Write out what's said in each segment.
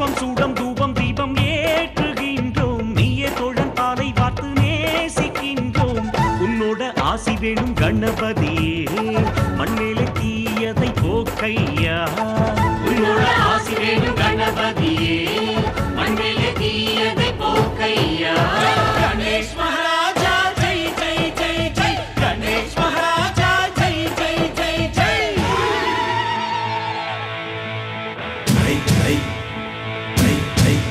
புஷ்பம் சூடம் தூபம் தீபம் ஏற்றுகின்றோம் நீயே தோழன் பாலை வார்த்து நேசிக்கின்றோம் உன்னோட ஆசி வேணும் கணபதியே மண்ணிலே தீயதை போக்கையா உன்னோட ஆசி வேணும் கணபதியே மண்ணிலே தீயதை போக்கையா கணேஷ் மகாராஜா ஜெய் ஜெய் ஜெய் ஜெய் கணேஷ் மகாராஜா ஜெய் ஜெய் ஜெய் ஜெய் ஜெய் ஜெய் ஜெய் ஜெய்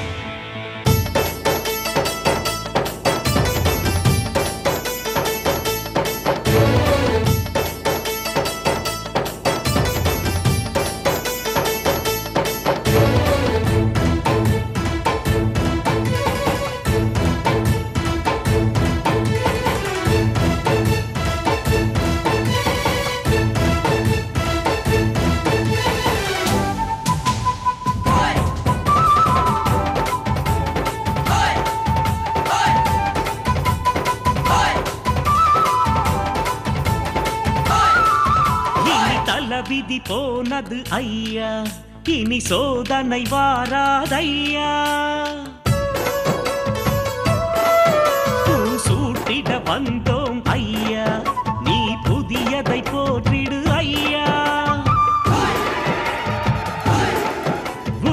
விதி போனது ஐயா இனி சோதனை வாராதையா சூட்டிட வந்தோம் ஐயா நீ புதியதை போற்றிடு ஐயா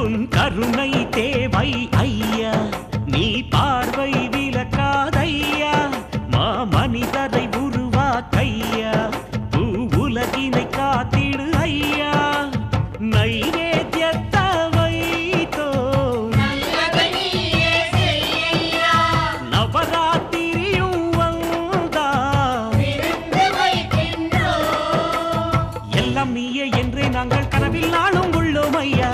உன் கருணை தேவை ஐயா நீ பார்வை விலக்காதையா மா மனிதரை உருவாக்கையா உலகினை காத்திடு ஐயா நைவேத்தியத்தை வைத்தோ நவராத்திரியும் வந்தா எல்லாம் நீயே என்றே நாங்கள் கனவில் நாளும் உள்ளோம் ஐயா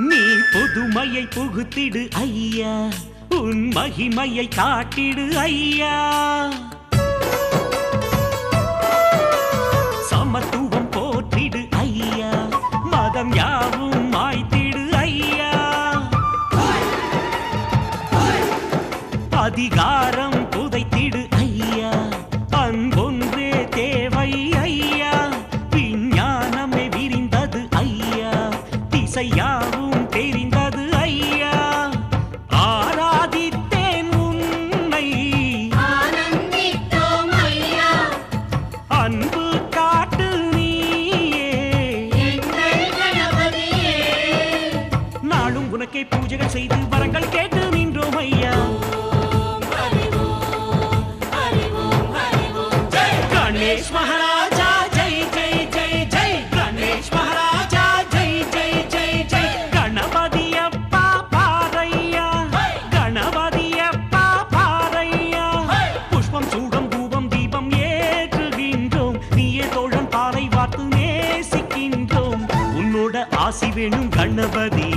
நீ புதுமையை புகுத்திடு ஐயா உன் மகிமையை காட்டிடு ஐயா சமத்துவம் போற்றிடு ஐயா மதம் யாவும் மாய்த்திடு ஐயா அதிகாரம் புதைத்திடு ஐயா அன்பொன்றே தேவை ஐயா விஞ்ஞானமே விரிந்தது ஐயா திசையாவும் தெரிந்தது ஐயா ஆராதித்தேன் உன்னை ஆனந்தித்தோம் ஐயா அன்பு காட்டு நீயே எங்கள் கணபதியே நாளும் உனக்கே பூஜைகள் செய்து வரங்கள் கேட்டு நின்றோம் ஐயா கணேஷ் மகாராஜா ஜெய் ஜெய் ஜெய் ஜெய் கணேஷ் மகாராஜா ஜெய் ஜெய் ஜெய் ஜெய் கணபதி அப்பா பாரையா கணபதி அப்பா பாரையா புஷ்பம் சூடம் தூபம் தீபம் ஏற்றுகின்றோம் நீயே தோழன் பாலை வார்த்து நேசிக்கின்றோம் உன்னோட ஆசி வேணும் கணபதி